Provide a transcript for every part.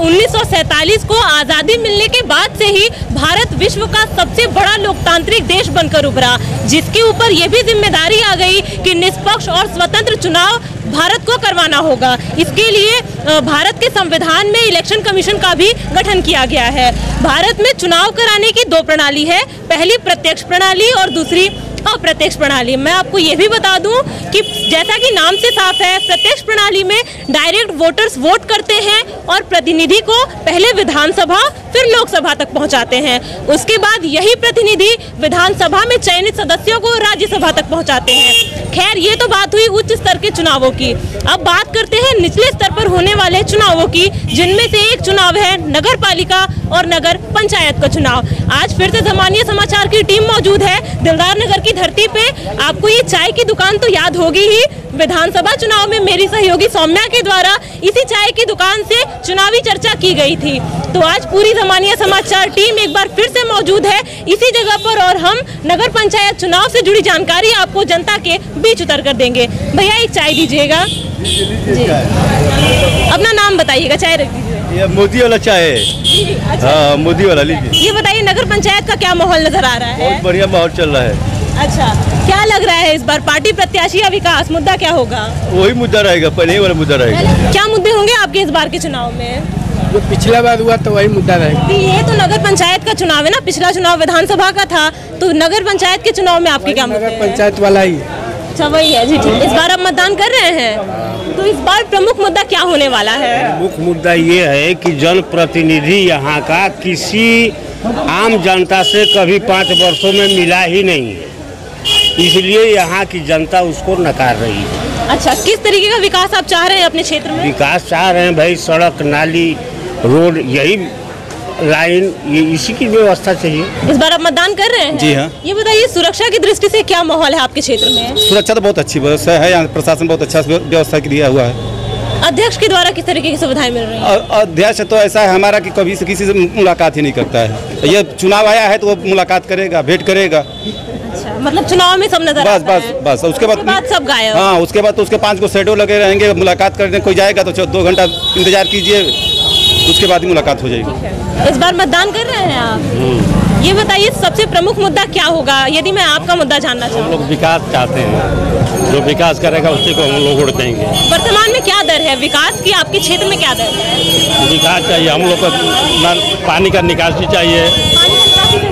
1947 को आजादी मिलने के बाद से ही भारत विश्व का सबसे बड़ा लोकतांत्रिक देश बनकर उभरा, जिसके ऊपर ये भी जिम्मेदारी आ गई कि निष्पक्ष और स्वतंत्र चुनाव भारत को करवाना होगा। इसके लिए भारत के संविधान में इलेक्शन कमीशन का भी गठन किया गया है। भारत में चुनाव कराने की दो प्रणाली है, पहली प्रत्यक्ष प्रणाली और दूसरी अप्रत्यक्ष प्रणाली। मैं आपको ये भी बता दूं कि जैसा कि नाम से साफ है, प्रत्यक्ष प्रणाली में डायरेक्ट वोटर्स वोट करते हैं और प्रतिनिधि को पहले विधानसभा फिर लोकसभा तक पहुंचाते हैं। उसके बाद यही प्रतिनिधि विधानसभा में चयनित सदस्यों को राज्यसभा तक पहुंचाते हैं। खैर, ये तो बात हुई उच्च स्तर के चुनावों की। अब बात करते हैं निचले स्तर पर होने वाले चुनावों की, जिनमें से एक चुनाव है नगर पालिका और नगर पंचायत का चुनाव। आज फिर से ज़मानिया समाचार की टीम मौजूद है दिलदार नगर की धरती पे। आपको ये चाय की दुकान तो याद होगी ही। विधानसभा चुनाव में मेरी सहयोगी सौम्या के द्वारा इसी चाय की दुकान से चुनावी चर्चा की गई थी। तो आज पूरी ज़मानिया समाचार टीम एक बार फिर से मौजूद है इसी जगह पर और हम नगर पंचायत चुनाव से जुड़ी जानकारी आपको जनता के बीच उतर कर देंगे। भैया एक चाय दीजिएगा जी। अपना नाम बताइएगा, चाय रख दीजिए। ये मोदी वाला चाय है। अच्छा। हाँ, मोदी वाला लीजिए। ये बताइए नगर पंचायत का क्या माहौल नजर आ रहा है? बहुत बढ़िया माहौल चल रहा है। अच्छा, क्या लग रहा है इस बार पार्टी प्रत्याशी या विकास, मुद्दा क्या होगा? वही मुद्दा रहेगा, पहले वाला मुद्दा रहेगा। क्या मुद्दे होंगे आपके इस बार के चुनाव में? जो पिछला बार हुआ तो वही मुद्दा रहेगा। ये तो नगर पंचायत का चुनाव है ना, पिछला चुनाव विधानसभा का था, तो नगर पंचायत के चुनाव में आपके क्या मुद्दे हैं? नगर पंचायत वाला ही। अच्छा, वही है जी। ठीक, इस बार आप मतदान कर रहे हैं, तो इस बार प्रमुख मुद्दा क्या होने वाला है? मुख्य मुद्दा ये है कि जनप्रतिनिधि यहाँ का किसी आम जनता से कभी 5 वर्षों में मिला ही नहीं है, इसलिए यहाँ की जनता उसको नकार रही है। अच्छा, किस तरीके का विकास आप चाह रहे हैं अपने क्षेत्र में? विकास चाह रहे हैं भाई, सड़क, नाली, रोड, यही लाइन, ये इसी की व्यवस्था चाहिए। इस बार आप मतदान कर रहे हैं? जी हाँ। ये बताइए सुरक्षा की दृष्टि से क्या माहौल है आपके क्षेत्र में? सुरक्षा तो बहुत अच्छी व्यवस्था है, यहाँ प्रशासन बहुत अच्छा व्यवस्था दिया हुआ है। अध्यक्ष के द्वारा किस तरीके की सुविधाएं मिल रही हैं? अध्यक्ष तो ऐसा है हमारा कि कभी से किसी से मुलाकात ही नहीं करता है। ये चुनाव आया है तो वो मुलाकात करेगा, भेंट करेगा। अच्छा, मतलब चुनाव में सब नजर बस आता है। बस उसके बाद सब गायब। हाँ, उसके बाद तो उसके 5 को शैडो लगे रहेंगे। मुलाकात करने कोई जाएगा तो 2 घंटा इंतजार कीजिए, उसके बाद ही मुलाकात हो जाएगी। इस बार मतदान कर रहे हैं आप? ये बताइए सबसे प्रमुख मुद्दा क्या होगा, यदि मैं आपका मुद्दा जानना चाहूँ? हम लोग विकास चाहते हैं, जो विकास करेगा उसी को हम लोग वोट देंगे। वर्तमान में क्या दर है विकास की, आपके क्षेत्र में क्या दर है? विकास चाहिए हम लोग को, पानी का निकासी चाहिए।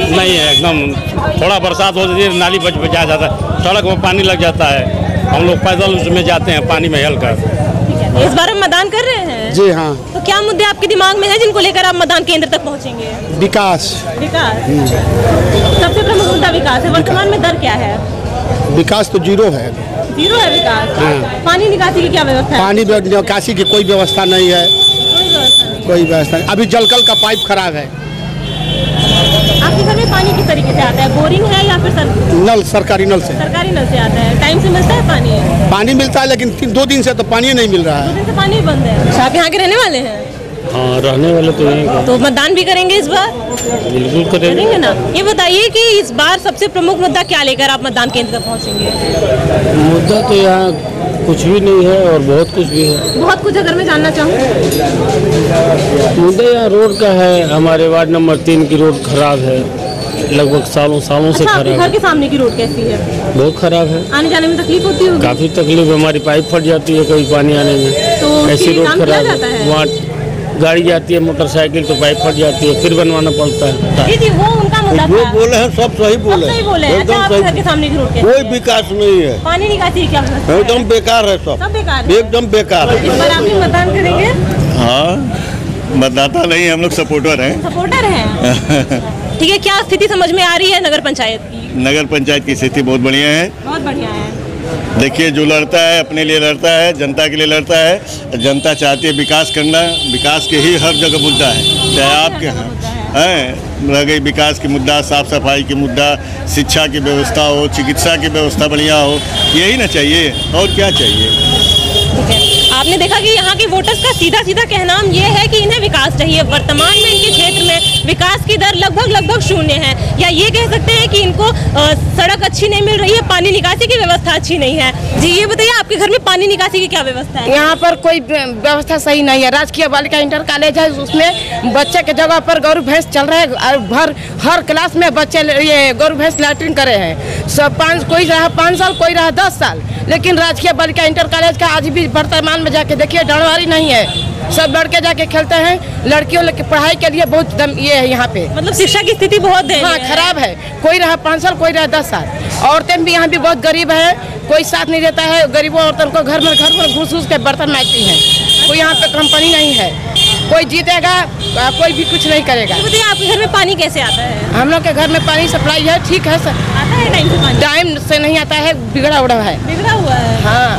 नहीं है एकदम, थोड़ा बरसात हो जाती है नाली बचा जाता है, सड़क में पानी लग जाता है, हम लोग पैदल उसमें जाते हैं पानी में हेलकर। इस बार हम मतदान कर रहे हैं? जी हाँ। तो क्या मुद्दे आपके दिमाग में है जिनको लेकर आप मतदान केंद्र तक पहुंचेंगे? विकास। विकास सबसे प्रमुख मुद्दा विकास है। वर्तमान में दर क्या है? विकास तो जीरो है। जीरो है विकास। हाँ। पानी निकासी की क्या व्यवस्था है? पानी निकासी की कोई व्यवस्था नहीं है। कोई व्यवस्था नहीं। अभी जलकल का पाइप खराब है। आपके घर में पानी किस तरीके से आता है? बोरिंग है या फिर नल, सरकारी नल से? सरकारी नल से आता है। टाइम से मिलता है पानी? पानी मिलता है, लेकिन 2 दिन से तो पानी नहीं मिल रहा है। 2 दिन से पानी बंद है। अच्छा, आप यहाँ के रहने वाले हैं? हाँ, रहने वाले तो यहीं। तो मतदान भी करेंगे इस बार? बिल्कुल करेंगे ना। ये बताइए कि इस बार सबसे प्रमुख मुद्दा क्या लेकर आप मतदान केंद्र तक पहुँचेंगे? मुद्दा तो यहाँ कुछ भी नहीं है और बहुत कुछ भी है। बहुत कुछ अगर मैं जानना चाहूँ? मुद्दा यहाँ रोड का है, हमारे वार्ड नंबर 3 की रोड खराब है, लगभग सालों से खराब है। घर के सामने की रोड कैसी है? बहुत खराब है, आने जाने में तकलीफ होती होगी? काफी तकलीफ, हमारी पाइप फट जाती है कभी पानी आने में। तो ऐसी रोड खराब है वहाँ गाड़ी जाती है मोटरसाइकिल तो पाइप फट जाती है, फिर बनवाना पड़ता है। जी जी, वो उनका मुद्दा वो था। बोले हैं सब सही बोले, सही बोले हैं। अच्छा, आपके घर के सामने की रोड कैसी कोई है? विकास नहीं है, पानी निकासी की क्या व्यवस्था है? एकदम बेकार है, सब बेकार है। एकदम बेकार है। इस बार आप भी मतदान करेंगे? हाँ, मतदाता नहीं, हम लोग सपोर्टर हैं। सपोर्टर हैं। ठीक है, क्या स्थिति समझ में आ रही है नगर पंचायत की? नगर पंचायत की स्थिति बहुत बढ़िया है। बहुत बढ़िया है। देखिए, जो लड़ता है अपने लिए लड़ता है, जनता के लिए लड़ता है। जनता चाहती है विकास करना, विकास के ही हर जगह मुद्दा है, चाहे आपके हैं रह गई विकास की मुद्दा, साफ सफाई की मुद्दा, शिक्षा की व्यवस्था हो, चिकित्सा की व्यवस्था बढ़िया हो, यही ना चाहिए, और क्या चाहिए। ठीक है, आपने देखा कि यहाँ के वोटर्स का सीधा सीधा कहना ये है कि इन्हें विकास चाहिए। वर्तमान में इनके क्षेत्र में विकास की दर लगभग शून्य है, या ये कह सकते हैं कि इनको सड़क अच्छी नहीं मिल रही है, पानी निकासी की व्यवस्था अच्छी नहीं है। जी ये बताइए, आपके घर में पानी निकासी की क्या व्यवस्था है? यहाँ पर कोई व्यवस्था सही नहीं है। राजकीय बालिका इंटर कॉलेज है, उसमें बच्चे के जगह पर गौरव भैंस चल रहे हैं। हर क्लास में बच्चे ये गौरव भैंस लैट्रिन करे हैं। सब कोई रहा 5 साल, कोई रहा 10 साल, लेकिन राजकीय बालिका इंटर कॉलेज का आज भी वर्तमान में जाके देखिए डरवारी नहीं है। सब लड़के जाके खेलते हैं, लड़कियों की पढ़ाई के लिए बहुत ये है यहाँ पे। मतलब शिक्षा की स्थिति बहुत खराब है। कोई रहा 5 साल, कोई रहा 10 साल। औरतें भी यहाँ भी बहुत गरीब है, कोई साथ नहीं देता है। गरीबों औरतों को घर में घुस के बर्तन मांगती हैं। कोई यहाँ पे कंपनी नहीं है, कोई जीतेगा कोई भी कुछ नहीं करेगा। तो आपके घर में पानी कैसे आता है? हम लोग के घर में पानी सप्लाई है, ठीक है सर। आता है टाइम से पानी? टाइम से नहीं आता है, बिगड़ा हुआ है। बिगड़ा हुआ है, हाँ।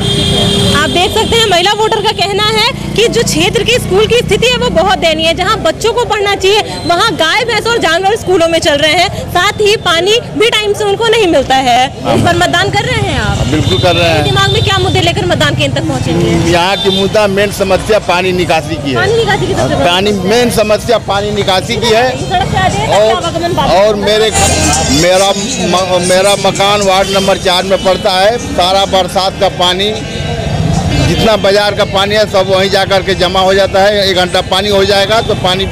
आप देख सकते हैं महिला वोटर का कहना है कि जो क्षेत्र की स्कूल की स्थिति है वो बहुत दयनीय है। जहां बच्चों को पढ़ना चाहिए वहां गाय भैंस और जानवर स्कूलों में चल रहे हैं, साथ ही पानी भी टाइम से उनको नहीं मिलता है। इस पर मतदान कर रहे हैं आप? बिल्कुल कर रहे हैं। दिमाग में क्या मुद्दे लेकर मतदान केंद्र तक पहुँचेंगे? यहाँ की मुद्दा मेन समस्या पानी निकासी की है। पानी निकासी की सबसे पानी मेन समस्या पानी निकासी की है। और मेरा मकान वार्ड नंबर 4 में पड़ता है। सारा बरसात का पानी, जितना बाजार का पानी है सब वहीं जाकर के जमा हो जाता है। 1 घंटा पानी हो जाएगा तो पानी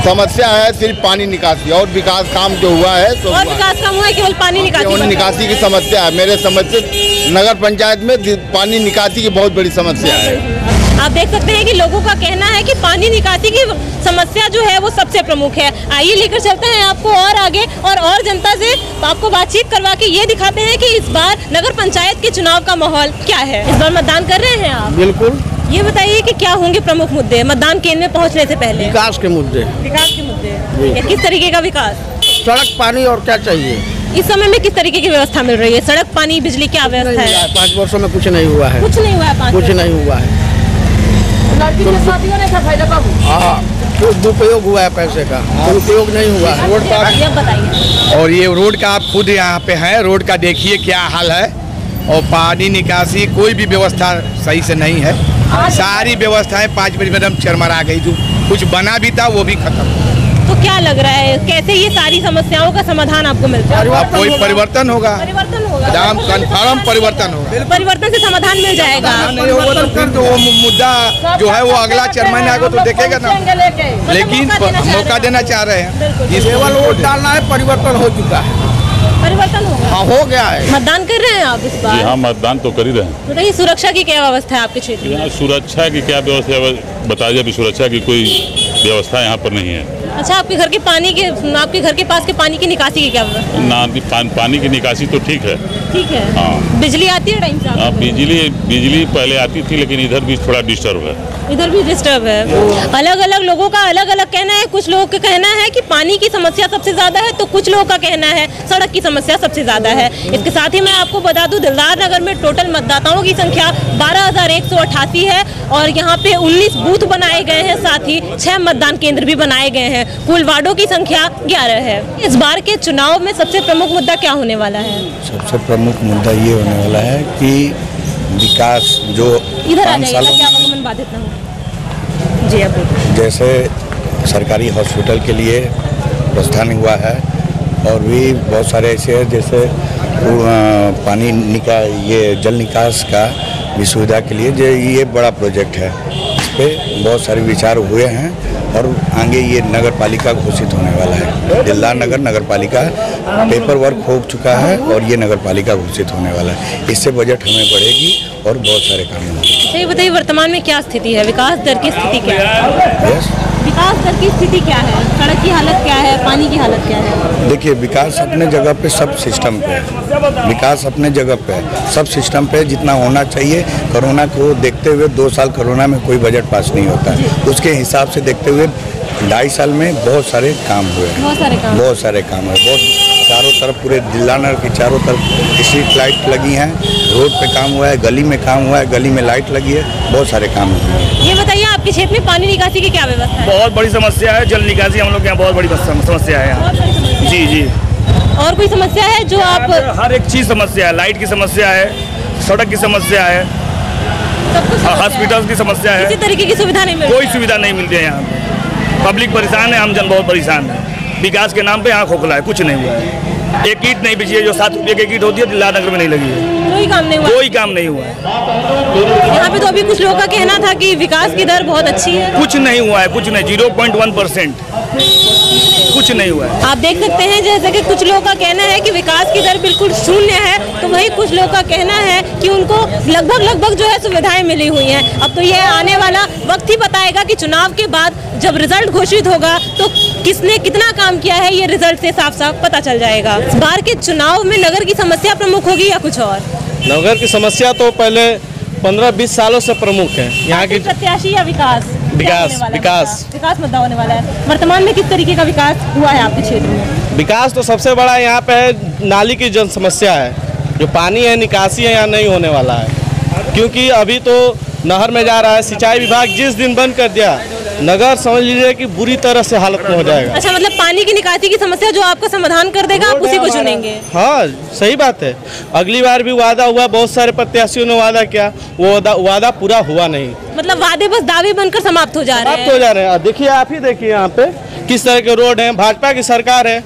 समस्या है सिर्फ पानी निकासी। और विकास काम जो हुआ है तो और विकास काम हुआ है, केवल पानी निकासी की समस्या है। मेरे समझ से नगर पंचायत में पानी निकासी की बहुत बड़ी समस्या है। आप देख सकते हैं कि लोगों का कहना है कि पानी निकासी की समस्या जो है वो सबसे प्रमुख है। आइए लेकर चलते हैं आपको और आगे और जनता से आपको बातचीत करवा के ये दिखाते हैं कि इस बार नगर पंचायत के चुनाव का माहौल क्या है। इस बार मतदान कर रहे हैं आप? बिल्कुल। ये बताइए कि क्या होंगे प्रमुख मुद्दे मतदान केंद्र में पहुंचने से पहले? विकास के मुद्दे। विकास के मुद्दे किस तरीके का विकास? सड़क, पानी और क्या चाहिए। इस समय में किस तरीके की व्यवस्था मिल रही है? सड़क, पानी, बिजली, क्या व्यवस्था है? 5 वर्षों में कुछ नहीं हुआ है। कुछ नहीं हुआ है? कुछ नहीं हुआ है। हाँ, दुरुपयोग हुआ है पैसे का, दुरुपयोग नहीं हुआ है। रोड का बताइए। और ये रोड का आप खुद यहाँ पे हैं, रोड का देखिए क्या हाल है। और पानी निकासी कोई भी व्यवस्था सही से नहीं है। सारी व्यवस्थाएं 5 बजे मैडम चरमरा गई। जो कुछ बना भी था वो भी खत्म। तो क्या लग रहा है कैसे ये सारी समस्याओं का समाधान आपको मिलता है? अब कोई परिवर्तन होगा, कन्फर्म परिवर्तन होगा। परिवर्तन से समाधान मिल जाएगा। नहीं होगा तो फिर तो वो मुद्दा जो है वो अगला 4 महीने आगे तो देखेगा ना। लेकिन मौका देना चाह रहे हैं, केवल वोट डालना है। परिवर्तन हो चुका है, परिवर्तन होगा। हाँ, हो गया है। मतदान कर रहे हैं आप इस बार? जी हाँ, मतदान तो कर ही रहे हैं। बताइए सुरक्षा की क्या व्यवस्था है आपके क्षेत्र में? सुरक्षा की क्या व्यवस्था है बताइए। अभी सुरक्षा की कोई व्यवस्था यहाँ पर नहीं है। अच्छा, आपके घर के पास के पानी की निकासी की क्या व्यवस्था है? पानी की निकासी तो ठीक है। ठीक है। हाँ। बिजली आती है टाइम से? हाँ, बिजली पहले आती थी, लेकिन इधर भी थोड़ा डिस्टर्ब है। इधर भी डिस्टर्ब है। अलग अलग लोगों का अलग अलग कहना है। कुछ लोगों का कहना है कि पानी की समस्या सबसे ज्यादा है, तो कुछ लोगों का कहना है सड़क की समस्या सबसे ज्यादा है। इसके साथ ही मैं आपको बता दूं, दिलदार नगर में टोटल मतदाताओं की संख्या 12,188 है और यहाँ पे 19 बूथ बनाए गए हैं, साथ ही 6 मतदान केंद्र भी बनाए गए हैं। कुल वार्डों की संख्या 11 है। इस बार के चुनाव में सबसे प्रमुख मुद्दा क्या होने वाला है? सबसे प्रमुख मुद्दा ये होने वाला है कि विकास जो इधर आ जाइएगा, क्या आवागमन बाधित ना हो। जी आप जैसे सरकारी हॉस्पिटल के लिए प्रस्थान हुआ है और भी बहुत सारे ऐसे हैं, जैसे पानी ये जल निकास का भी सुविधा के लिए जो ये बड़ा प्रोजेक्ट है, इस पे बहुत सारे विचार हुए हैं और आगे ये नगर पालिका घोषित होने वाला है। दिलदार नगर नगर पालिका पेपर वर्क हो चुका है और ये नगर पालिका घोषित होने वाला है। इससे बजट हमें बढ़ेगी और बहुत सारे काम होंगे। अच्छा, ये बताइए वर्तमान में क्या स्थिति है? विकास दर की स्थिति क्या है? विकास दर की स्थिति क्या है? सड़क की हालत क्या है? पानी की हालत क्या है? देखिए, विकास अपने जगह पे, सब सिस्टम पे है। विकास अपने जगह पे है, सब सिस्टम पे जितना होना चाहिए। कोरोना को देखते हुए 2 साल कोरोना में कोई बजट पास नहीं होता, उसके हिसाब से देखते हुए 2.5 साल में बहुत सारे काम हुए हैं। बहुत सारे काम हुए। बहुत चारों तरफ पूरे दिलदार नगर की चारों तरफ स्ट्रीट लाइट लगी हैं, रोड पे काम हुआ है, गली में काम हुआ है, गली में लाइट लगी है, बहुत सारे काम हुए हैं। ये बताइए आपके क्षेत्र में पानी निकासी की क्या व्यवस्था है? बहुत बड़ी समस्या है, जल निकासी हम लोग के यहाँ बहुत बड़ी समस्या है यहाँ। जी जी। और कोई समस्या है जो आप? हर एक चीज़ समस्या है, लाइट की समस्या है, सड़क की समस्या है, हॉस्पिटल की समस्या है, किसी तरीके की सुविधा नहीं मिल कोई सुविधा नहीं मिलती है यहाँ पे। पब्लिक परेशान है, आम जन बहुत परेशान है। विकास के नाम पे यहाँ खोखला है, कुछ नहीं हुआ है। एक ईंट नहीं बिछी है, जो 7 रुपये की ईंट होती है दिल्लार नगर में नहीं लगी है। कोई काम नहीं हुआ, कोई काम नहीं हुआ है। यहाँ पे तो अभी कुछ लोगों का कहना था कि विकास की दर बहुत अच्छी है। कुछ नहीं हुआ है, कुछ नहीं, 0.1% कुछ नहीं हुआ है। आप देख सकते हैं जैसे कि कुछ लोगों का कहना है कि विकास की दर बिल्कुल शून्य है, तो वहीं कुछ लोगों का कहना है कि उनको लगभग जो है सुविधाएं मिली हुई हैं। अब तो यह आने वाला वक्त ही बताएगा कि चुनाव के बाद जब रिजल्ट घोषित होगा तो किसने कितना काम किया है, ये रिजल्ट से साफ साफ पता चल जाएगा। इस बार के चुनाव में नगर की समस्या प्रमुख होगी या कुछ और? नगर की समस्या तो पहले 15-20 सालों से प्रमुख है यहाँ की। प्रत्याशी या विकास विकास मुद्दा होने वाला है। वर्तमान में किस तरीके का विकास हुआ है आपके क्षेत्र में? विकास तो सबसे बड़ा यहाँ पे है, नाली की जन समस्या है। जो पानी है, निकासी है, यहाँ नहीं होने वाला है, क्योंकि अभी तो नहर में जा रहा है। सिंचाई विभाग जिस दिन बंद कर दिया, नगर समझ लीजिए कि बुरी तरह से हालत में हो जाएगा। अच्छा, मतलब पानी की निकासी की समस्या जो आपका समाधान कर देगा, आप उसी को चुनेंगे? हाँ, सही बात है। अगली बार भी वादा हुआ, बहुत सारे प्रत्याशियों ने वादा किया, वो वादा पूरा हुआ नहीं। मतलब वादे बस दावे बनकर समाप्त हो जा रहे हैं। देखिए, आप ही देखिए यहाँ पे किस तरह के रोड हैं। भाजपा की सरकार है,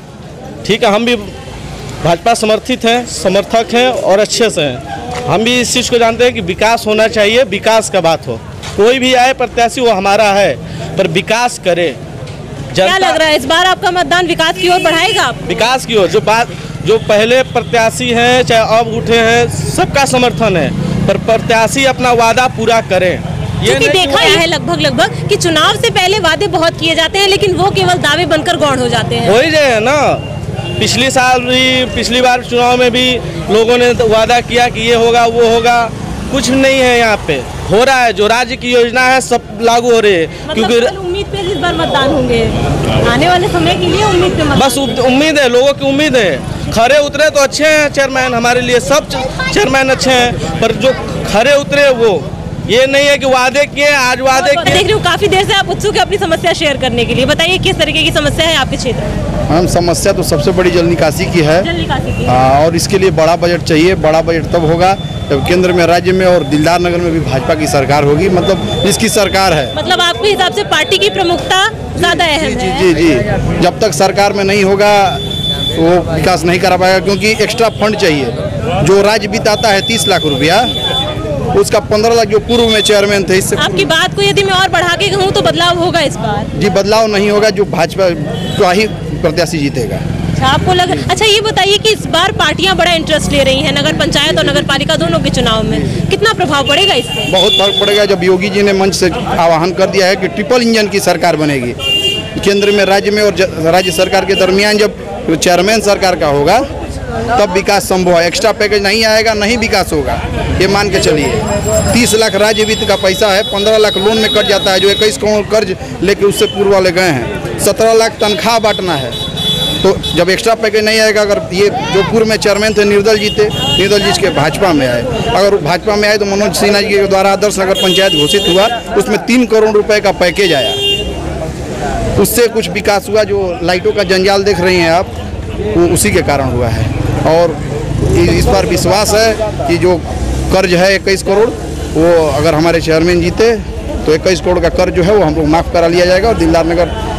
ठीक है, हम भी भाजपा समर्थक हैं और अच्छे से हैं। हम भी इस चीज़ को जानते हैं कि विकास होना चाहिए, विकास का बात हो। कोई भी आए प्रत्याशी, वो हमारा है, पर विकास करे। क्या लग रहा है इस बार आपका मतदान विकास की ओर बढ़ाएगा? विकास की ओर जो पहले प्रत्याशी हैं, चाहे अब उठे हैं, सबका समर्थन है, पर प्रत्याशी अपना वादा पूरा करें। ये देखा है लगभग कि चुनाव से पहले वादे बहुत किए जाते हैं, लेकिन वो केवल दावे बनकर गौण हो जाते हैं। हो ही जाए ना। पिछली बार चुनाव में भी लोगों ने वादा किया कि ये होगा, वो होगा, कुछ नहीं है। यहाँ पे हो रहा है, जो राज्य की योजना है सब लागू हो रही है। मतलब क्योंकि उम्मीद पे इस बार मतदान होंगे, आने वाले समय के लिए उम्मीद पे बस उम्मीद है, लोगों की उम्मीद है। खरे उतरे तो अच्छे हैं चेयरमैन, हमारे लिए सब चेयरमैन अच्छे हैं, पर जो खरे उतरे वो ये नहीं है कि वादे किए, आज वादे किए। देख रही हूँ काफी देर से आप उत्सुक है अपनी समस्या शेयर करने के लिए। बताइए किस तरीके की समस्या है आपके क्षेत्र में? हम समस्या तो सबसे बड़ी जल निकासी की है। और इसके लिए बड़ा बजट चाहिए। बड़ा बजट तब होगा जब केंद्र में, राज्य में और दिलदार नगर में भी भाजपा की सरकार होगी, मतलब इसकी सरकार है। मतलब आपके हिसाब से पार्टी की प्रमुखता ज्यादा अहम है? जी। जब तक सरकार में नहीं होगा वो विकास नहीं करा पाएगा, क्योंकि एक्स्ट्रा फंड चाहिए। जो राज्य बिताता है 30 लाख रुपया, उसका 15 लाख जो पूर्व में चेयरमैन थे। इससे आपकी बात को यदि मैं और बढ़ा के कहूँ तो बदलाव होगा इस बार? जी, बदलाव नहीं होगा, जो भाजपा का ही प्रत्याशी जीतेगा। आपको लग अच्छा, ये बताइए कि इस बार पार्टियां बड़ा इंटरेस्ट ले रही हैं नगर पंचायत और नगर पालिका दोनों के चुनाव में, कितना प्रभाव पड़ेगा इससे? बहुत फर्क पड़ेगा। जब योगी जी ने मंच से आह्वान कर दिया है कि ट्रिपल इंजन की सरकार बनेगी, केंद्र में, राज्य में और राज्य सरकार के दरमियान जब चेयरमैन सरकार का होगा तब विकास संभव है। एक्स्ट्रा पैकेज नहीं आएगा, नहीं विकास होगा, ये मान के चलिए। 30 लाख राज्य वित्त का पैसा है, 15 लाख लोन में कट जाता है, जो 21 करोड़ कर्ज लेके उससे पूर्व वाले गए हैं। 17 लाख तनख्वाह बांटना है। तो जब एक्स्ट्रा पैकेज नहीं आएगा, अगर ये जो पूर्व में चेयरमैन थे निर्दल जी के भाजपा में आए, अगर भाजपा में आए तो मनोज सिन्हा जी के द्वारा आदर्श नगर पंचायत घोषित हुआ, उसमें 3 करोड़ रुपए का पैकेज आया, उससे कुछ विकास हुआ। जो लाइटों का जंजाल देख रही हैं आप, वो उसी के कारण हुआ है। और इस बार विश्वास है कि जो कर्ज है 21 करोड़, वो अगर हमारे चेयरमैन जीते तो 21 करोड़ का कर्ज जो है वो हम लोग माफ़ करा लिया जाएगा और दिलदार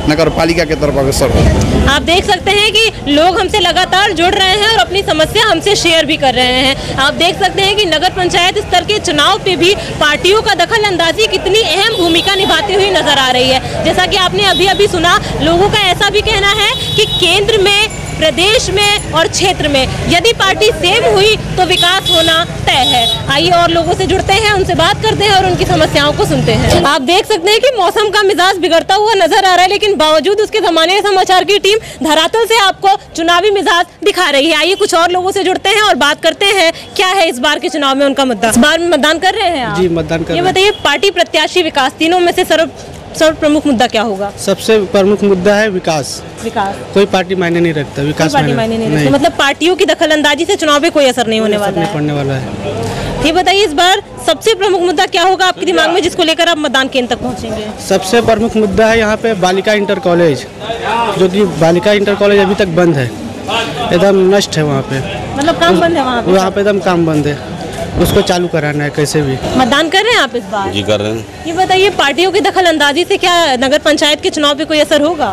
नगर पालिका के तरफ अग्रसर होगा। आप देख सकते हैं कि लोग हमसे लगातार जुड़ रहे हैं और अपनी समस्या हमसे शेयर भी कर रहे हैं। आप देख सकते हैं कि नगर पंचायत स्तर के चुनाव पे भी पार्टियों का दखल अंदाजी कितनी अहम भूमिका निभाती हुई नजर आ रही है। जैसा कि आपने अभी सुना, लोगों का ऐसा भी कहना है कि केंद्र में, प्रदेश में और क्षेत्र में यदि पार्टी सेम हुई तो विकास होना तय है। आइए और लोगों से जुड़ते हैं, उनसे बात करते हैं और उनकी समस्याओं को सुनते हैं। आप देख सकते हैं कि मौसम का मिजाज बिगड़ता हुआ नजर आ रहा है, लेकिन बावजूद उसके ज़माने समाचार की टीम धरातल से आपको चुनावी मिजाज दिखा रही है। आइए कुछ और लोगों से जुड़ते हैं और बात करते हैं क्या है इस बार के चुनाव में उनका मुद्दा। इस बार में मतदान कर रहे हैं आप? जी, मतदान कर रहे हैं। ये बताइए, पार्टी, प्रत्याशी, विकास, तीनों में से सर्व प्रमुख मुद्दा क्या होगा? सबसे प्रमुख मुद्दा है विकास। कोई पार्टी मायने नहीं रखता, विकास मायने नहीं रखता। मतलब पार्टियों की दखलंदाजी से चुनाव पे कोई असर नहीं होने वाला है। ये बताइए, इस बार सबसे प्रमुख मुद्दा क्या होगा आपके दिमाग में, जिसको लेकर आप मतदान केंद्र तक पहुंचेंगे? सबसे प्रमुख मुद्दा है यहाँ पे बालिका इंटर कॉलेज, जो कि बालिका इंटर कॉलेज अभी तक बंद है, एकदम नष्ट है वहाँ पे। मतलब काम बंद है वहाँ पे? वहाँ पे एकदम काम बंद है। उसको चालू कराना है कैसे भी। मतदान कर रहे हैं आप इस बार? जी कर रहे हैं। ये बताइए, पार्टियों की दखल अंदाजी से क्या नगर पंचायत के चुनाव पे कोई असर होगा?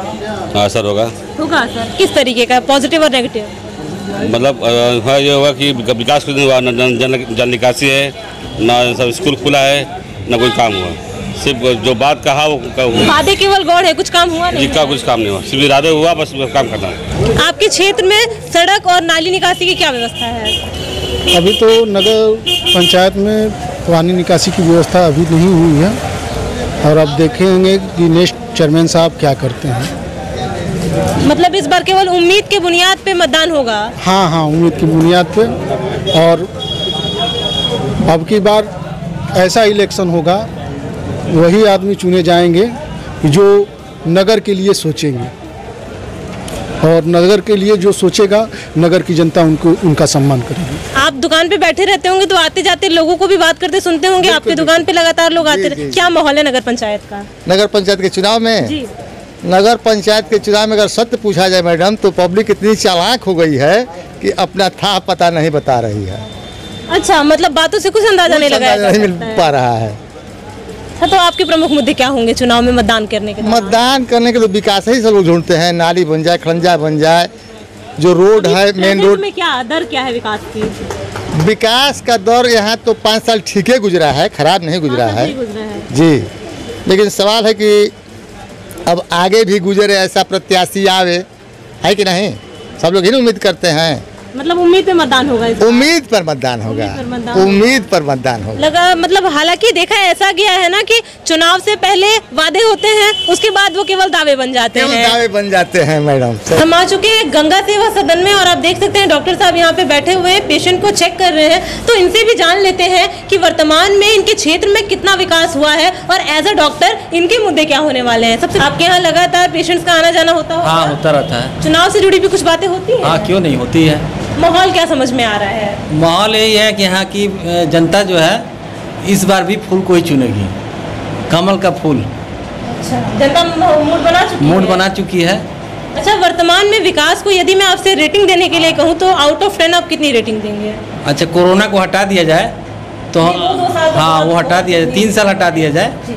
असर होगा। होगा असर किस तरीके का, पॉजिटिव और नेगेटिव? मतलब हाँ, ये होगा कि विकास कुछ नहीं हुआ, न जल निकासी है, ना सब स्कूल खुला है, ना कोई काम हुआ। सिर्फ जो बात कहा वो वादे केवल गौड़ है, कुछ काम हुआ नहीं? जी का कुछ काम नहीं हुआ, सिर्फ इरादे हुआ, बस काम करना है। आपके क्षेत्र में सड़क और नाली निकासी की क्या व्यवस्था है? अभी तो नगर पंचायत में पानी निकासी की व्यवस्था अभी नहीं हुई है, और अब देखेंगे कि नेक्स्ट चेयरमैन साहब क्या करते हैं। मतलब इस बार केवल उम्मीद के बुनियाद पे मतदान होगा? हाँ, उम्मीद की बुनियाद पे। और अब की बार ऐसा इलेक्शन होगा, वही आदमी चुने जाएंगे जो नगर के लिए सोचेंगे, और नगर के लिए जो सोचेगा नगर की जनता उनका सम्मान करेगी। आप दुकान पे बैठे रहते होंगे तो आते जाते लोगों को भी बात करते सुनते होंगे, आपकी दुकान पे लगातार लोग आते रहते, क्या माहौल है नगर पंचायत का? नगर पंचायत के चुनाव में जी। नगर पंचायत के चुनाव में अगर सत्य पूछा जाए मैडम, तो पब्लिक इतनी चालाक हो गई है कि अपना था पता नहीं बता रही है। अच्छा, मतलब बातों से कुछ अंदाजा नहीं लगाया नहीं मिल पा रहा है। तो आपके प्रमुख मुद्दे क्या होंगे चुनाव में मतदान करने के? मतदान करने के तो विकास ही सब लोग ढूंढते हैं, नाली बन जाए, खड़ंजा बन जाए, जो रोड है मेन रोड में क्या दर क्या है विकास की? विकास का दौर यहाँ तो 5 साल ठीक है गुजरा है, खराब नहीं गुजरा है जी। लेकिन सवाल है कि अब आगे भी गुजरे, ऐसा प्रत्याशी आवे, है कि नहीं? सब लोग ही उम्मीद करते हैं। मतलब उम्मीद पे मतदान होगा? उम्मीद पर मतदान होगा, उम्मीद पर मतदान होगा। लगा मतलब हालांकि देखा ऐसा गया है ना कि चुनाव से पहले वादे होते हैं, उसके बाद वो केवल दावे बन जाते हैं। दावे बन जाते हैं मैडम। हम आ चुके हैं गंगा सेवा सदन में, और आप देख सकते हैं डॉक्टर साहब यहाँ पे बैठे हुए हैं, पेशेंट को चेक कर रहे हैं। तो इनसे भी जान लेते हैं कि वर्तमान में इनके क्षेत्र में कितना विकास हुआ है, और एज अ डॉक्टर इनके मुद्दे क्या होने वाले हैं। सबसे आपके यहाँ लगातार पेशेंट्स का आना जाना होता है? हाँ, होता रहता है। चुनाव से जुड़ी भी कुछ बातें होती है? हाँ, क्यों नहीं होती है। माहौल क्या समझ में आ रहा है? माहौल यही है कि यहाँ की जनता जो है इस बार भी फूल को ही चुनेगी, कमल का फूल। अच्छा, जनता मूड बना चुकी है। अच्छा, वर्तमान में विकास को यदि मैं आपसे रेटिंग देने के लिए कहूँ तो आउट ऑफ 10 आप कितनी रेटिंग देंगे? अच्छा, कोरोना को हटा दिया जाए तो हाँ, वो हटा दिया जाए, 3 साल हटा दिया जाए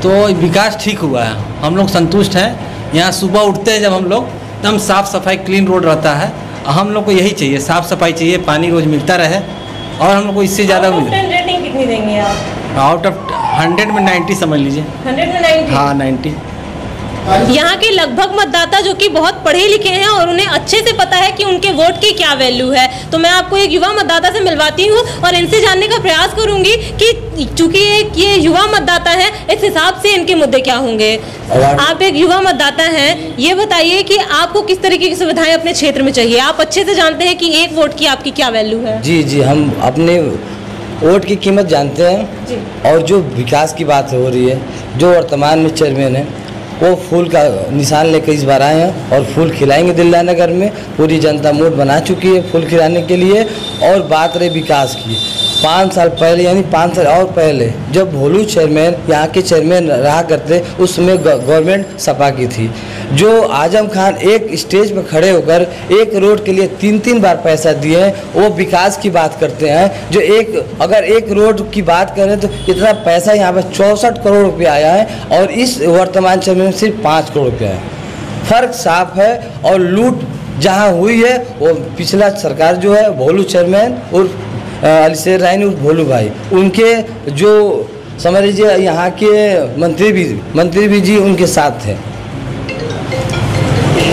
तो विकास ठीक हुआ है, हम लोग संतुष्ट हैं। यहाँ सुबह उठते हैं जब हम लोग, एकदम साफ सफाई क्लीन रोड रहता है। हम लोग को यही चाहिए, साफ सफाई चाहिए, पानी रोज मिलता रहे, और हम लोग को इससे ज़्यादा रेटिंग कितनी देंगे आप? आउट ऑफ 100 में 90 समझ लीजिए। 100 में 90? हाँ, 90। यहाँ के लगभग मतदाता जो कि बहुत पढ़े लिखे हैं और उन्हें अच्छे से पता है कि उनके वोट की क्या वैल्यू है, तो मैं आपको एक युवा मतदाता से मिलवाती हूँ और इनसे जानने का प्रयास करूंगी कि चूंकि ये युवा मतदाता है, इस हिसाब से इनके मुद्दे क्या होंगे। आप एक युवा मतदाता हैं, ये बताइए कि आपको किस तरीके की सुविधाएं अपने क्षेत्र में चाहिए? आप अच्छे से जानते हैं कि एक वोट की आपकी क्या वैल्यू है। जी, हम अपने वोट की कीमत जानते हैं, और जो विकास की बात हो रही है, जो वर्तमान में चेयरमैन है वो फूल का निशान लेकर इस बार आए हैं और फूल खिलाएंगे दिल्ला नगर में। पूरी जनता मूड बना चुकी है फूल खिलाने के लिए। और बात रही विकास की, 5 साल पहले, यानी 5 साल और पहले जब भोलू चेयरमैन यहाँ के चेयरमैन रहा करते, उस समय गवर्नमेंट सपा की थी, जो आजम खान एक स्टेज पर खड़े होकर एक रोड के लिए 3-3 बार पैसा दिए हैं। वो विकास की बात करते हैं, जो अगर एक रोड की बात करें तो इतना पैसा यहाँ पर 64 करोड़ रुपया आया है, और इस वर्तमान चेयरमैन में सिर्फ 5 करोड़ रुपया है। फर्क साफ है। और लूट जहाँ हुई है वो पिछला सरकार जो है, भोलू चेयरमैन और अलीशेर राय और भोलू भाई, उनके जो समझ लीजिए यहाँ के मंत्री भी जी उनके साथ थे।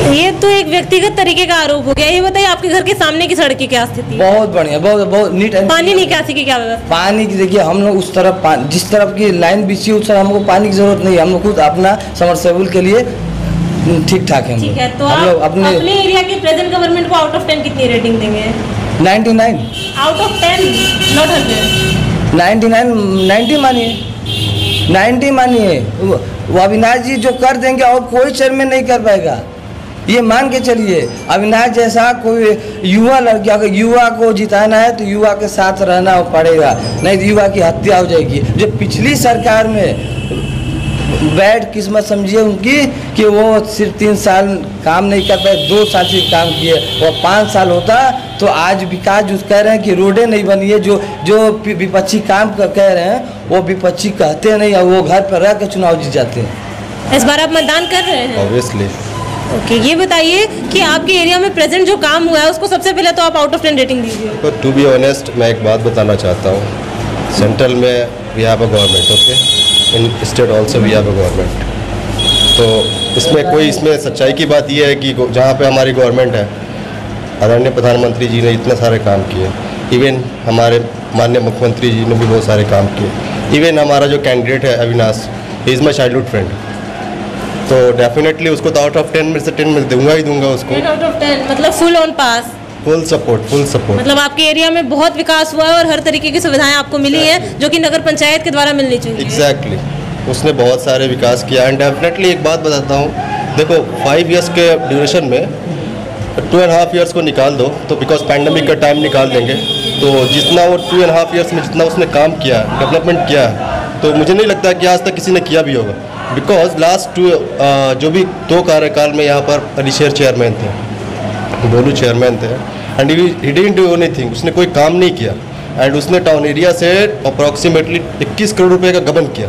ये तो एक व्यक्तिगत तरीके का आरोप हो गया। ये बताइए आपके घर के सामने की सड़क की क्या स्थिति? बहुत बढ़िया, बहुत नीट एंड। पानी निकासी की क्या व्यवस्था? पानी की देखिए, हम लोग उस तरफ जिस तरफ की लाइन बिछी उस तरफ हमको पानी की जरूरत नहीं है। हम लोग खुद अपना समरसेबल के लिए ठीक ठाक है। ठीक है, तो आप अपने एरिया के प्रेजेंट गवर्नमेंट को आउट ऑफ 10 कितनी रेटिंग देंगे? 99 आउट ऑफ 10, नॉट 100। 90 मानिए, 90 मानिए। वो अविनाश जी जो कर देंगे और कोई चेयरमैन नहीं कर पाएगा, ये मान के चलिए। अविनाश जैसा कोई युवा लड़की, अगर युवा को जिताना है तो युवा के साथ रहना पड़ेगा, नहीं तो युवा की हत्या हो जाएगी। जो पिछली सरकार में बैड किस्मत समझिए उनकी कि वो सिर्फ 3 साल काम नहीं कर पाए, 2 साल से काम किए। वो 5 साल होता तो आज विकास जो कह रहे हैं कि रोडें नहीं बनी है, जो विपक्षी काम कह रहे हैं वो विपक्षी कहते नहीं, और वो घर पर रह के चुनाव जीत जाते हैं। इस बार आप मतदान कर रहे हैं? ऑब्वियसली। ओके, ये बताइए कि आपके एरिया में प्रेजेंट जो काम हुआ है उसको सबसे पहले तो आप आउट ऑफ 10 रेटिंग दीजिए। तो टू बी ऑनेस्ट मैं एक बात बताना चाहता हूँ, सेंट्रल में we have a government, okay, in state also we have a government. तो इसमें सच्चाई की बात यह है कि जहाँ पे हमारी गवर्नमेंट है, आदरणीय प्रधानमंत्री जी ने इतने सारे काम किए, इवन हमारे माननीय मुख्यमंत्री जी ने भी बहुत सारे काम किए, इवन हमारा जो कैंडिडेट है Avinash, he is my childhood friend, तो डेफिनेटली उसको तो आउट ऑफ 10 में से 10 में दूंगा ही दूंगा उसको। 10 आउट ऑफ 10 मतलब full on pass, full support. मतलब आपके एरिया में बहुत विकास हुआ है और हर तरीके की सुविधाएं आपको मिली हैं जो कि नगर पंचायत के द्वारा मिलनी चाहिए। एग्जैक्टली, उसने बहुत सारे विकास किया। एंड डेफिनेटली एक बात बताता हूँ, देखो 5 इयर्स के ड्यूरेशन में 2.5 इयर्स को निकाल दो, तो बिकॉज पैंडमिक का टाइम निकाल देंगे, तो जितना वो 2.5 इयर्स में जितना उसने काम किया, डेवलपमेंट किया, तो मुझे नहीं लगता कि आज तक किसी ने किया भी होगा। बिकॉज लास्ट जो भी 2 कार्यकाल में यहाँ पर अलीशेर चेयरमैन थे, बोलू चेयरमैन थे, and he didn't do anything, उसने कोई काम नहीं किया। एंड उसने टाउन एरिया से अप्रॉक्सीमेटली 21 करोड़ रुपए का गबन किया,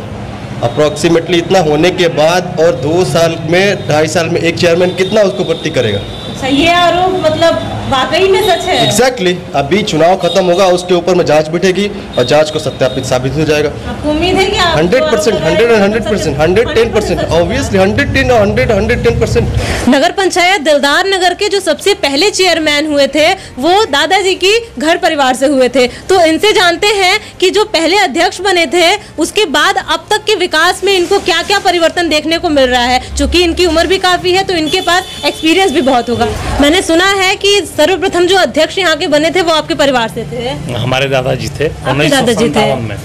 अप्रॉक्सीमेटली इतना होने के बाद, और 2 साल में 2.5 साल में एक चेयरमैन कितना उसको भर्ती करेगा? ये आरोप मतलब वाकई में सच है? एग्जैक्टली, अभी चुनाव खत्म होगा, उसके ऊपर में जांच बैठेगी और जांच को सत्यापित साबित हो जाएगा। आपको उम्मीद है कि 100%, 110%, ऑब्वियसली 110%। नगर पंचायत दिलदार नगर के जो सबसे पहले चेयरमैन हुए थे वो दादाजी की घर परिवार से हुए थे, तो इनसे जानते हैं कि जो पहले अध्यक्ष बने थे उसके बाद अब तक के विकास में इनको क्या क्या परिवर्तन देखने को मिल रहा है। चूंकि इनकी उम्र भी काफी है तो इनके पास एक्सपीरियंस भी बहुत होगा। मैंने सुना है कि सर्वप्रथम जो अध्यक्ष यहाँ के बने थे वो आपके परिवार से थे? हमारे दादाजी थे, 1957 में,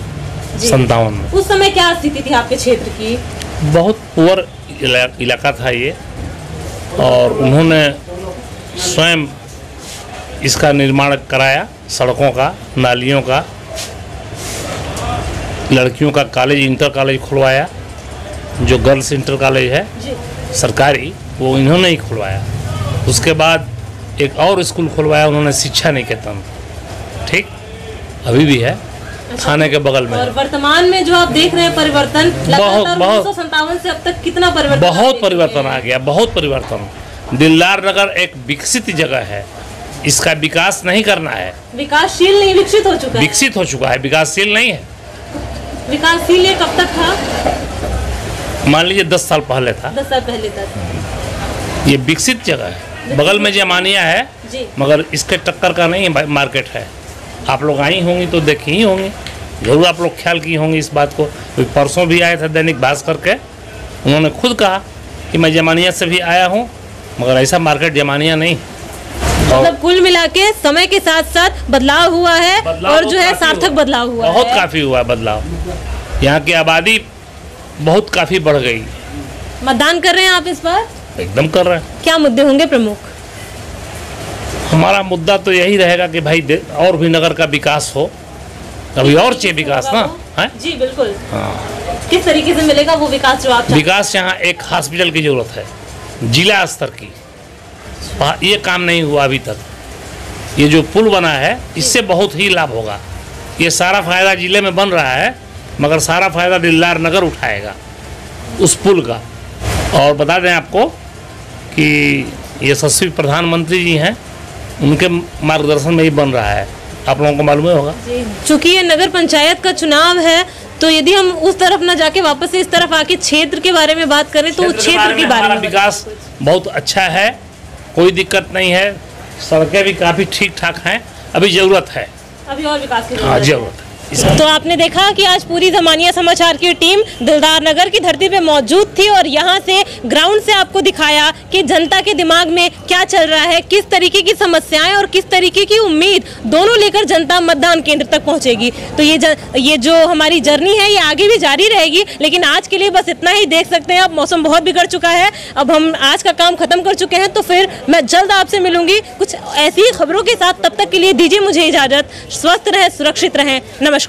57 में। उस समय क्या स्थिति थी आपके क्षेत्र की? बहुत पुअर इलाका था ये, और उन्होंने स्वयं इसका निर्माण कराया, सड़कों का, नालियों का, लड़कियों का कॉलेज, इंटर कॉलेज खुलवाया, जो गर्ल्स इंटर कॉलेज है सरकारी, वो इन्होंने ही खुलवाया। उसके बाद एक और स्कूल खुलवाया उन्होंने, शिक्षा निकेतन, ठीक, अभी भी है थाने के बगल में। और वर्तमान में जो आप देख रहे हैं परिवर्तन, बहुत 1957 से अब तक कितना परिवर्तन? बहुत परिवर्तन आ गया, बहुत परिवर्तन। दिलदार नगर एक विकसित जगह है, इसका विकास नहीं करना है। विकासशील नहीं, विकसित हो चुका है। विकसित हो चुका है, विकासशील नहीं है। विकासशील ये कब तक था? मान लीजिए 10 साल पहले था। 10 साल पहले तक। ये विकसित जगह है, बगल में जमानिया है, मगर इसके टक्कर का नहीं मार्केट है। आप लोग आई होंगी तो देखी ही होंगी, जरूर आप लोग ख्याल की होंगी इस बात को। परसों भी आए थे दैनिक भास्कर के, उन्होंने खुद कहा कि मैं जमानिया से भी आया हूँ, मगर ऐसा मार्केट जमानिया नहीं। मतलब कुल मिला के समय के साथ साथ बदलाव हुआ है, और जो है सार्थक बदलाव हुआ है। बहुत काफ़ी हुआ है बदलाव, यहाँ की आबादी बहुत काफ़ी बढ़ गई। मतदान कर रहे हैं आप इस बार? एकदम कर रहे हैं। क्या मुद्दे होंगे प्रमुख? हमारा मुद्दा तो यही रहेगा कि भाई और भी नगर का विकास हो, अभी और चाहिए विकास ना है? जी बिल्कुल। हाँ, किस तरीके से मिलेगा वो विकास जो आप चाहते हैं? विकास यहाँ एक हॉस्पिटल की जरूरत है, जिला स्तर की, ये काम नहीं हुआ अभी तक। ये जो पुल बना है इससे बहुत ही लाभ होगा। ये सारा फायदा जिले में बन रहा है, मगर सारा फायदा दिलदार नगर उठाएगा उस पुल का। और बता दें आपको कि यशस्वी प्रधानमंत्री जी हैं, उनके मार्गदर्शन में ही बन रहा है, आप लोगों को मालूम होगा। चूंकि ये नगर पंचायत का चुनाव है, तो यदि हम उस तरफ न जाके वापस से इस तरफ आके क्षेत्र के बारे में बात करें तो क्षेत्र के बारे में विकास बहुत अच्छा है, कोई दिक्कत नहीं है, सड़कें भी काफ़ी ठीक ठाक हैं, अभी ज़रूरत है, अभी और विकास की ज़रूरत है। तो आपने देखा कि आज पूरी ज़मानिया समाचार की टीम दिलदार नगर की धरती पे मौजूद थी और यहाँ से ग्राउंड से आपको दिखाया कि जनता के दिमाग में क्या चल रहा है, किस तरीके की समस्याएं और किस तरीके की उम्मीद दोनों लेकर जनता मतदान केंद्र तक पहुँचेगी। तो ये जो हमारी जर्नी है ये आगे भी जारी रहेगी, लेकिन आज के लिए बस इतना ही। देख सकते हैं अब मौसम बहुत बिगड़ चुका है, अब हम आज का काम खत्म कर चुके हैं, तो फिर मैं जल्द आपसे मिलूंगी कुछ ऐसी खबरों के साथ। तब तक के लिए दीजिए मुझे इजाज़त, स्वस्थ रहें, सुरक्षित रहें, नमस्कार।